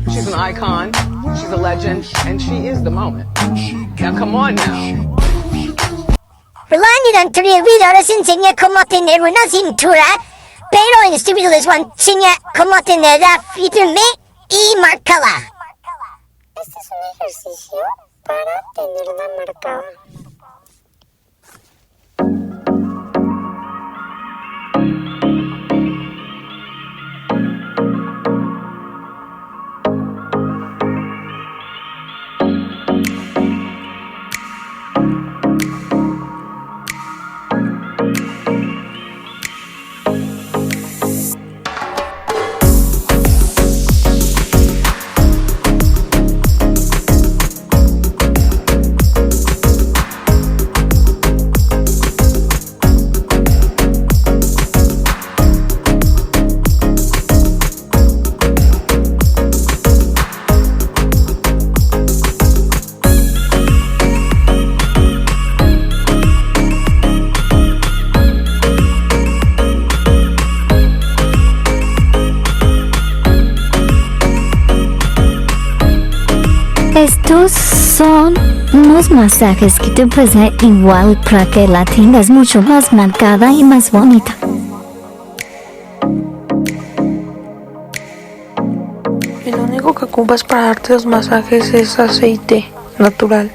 She's an icon, she's a legend, and she is the moment. Now come on now. Rolando Antonio Video les enseña cómo tener una cintura, pero en este video les voy a enseñar cómo tenerla firme y marcada. Este es un ejercicio para tenerla marcada. Estos son unos masajes que te ofrecen igual para que la tengas mucho más marcada y más bonita. Y lo único que ocupas para darte los masajes es aceite natural.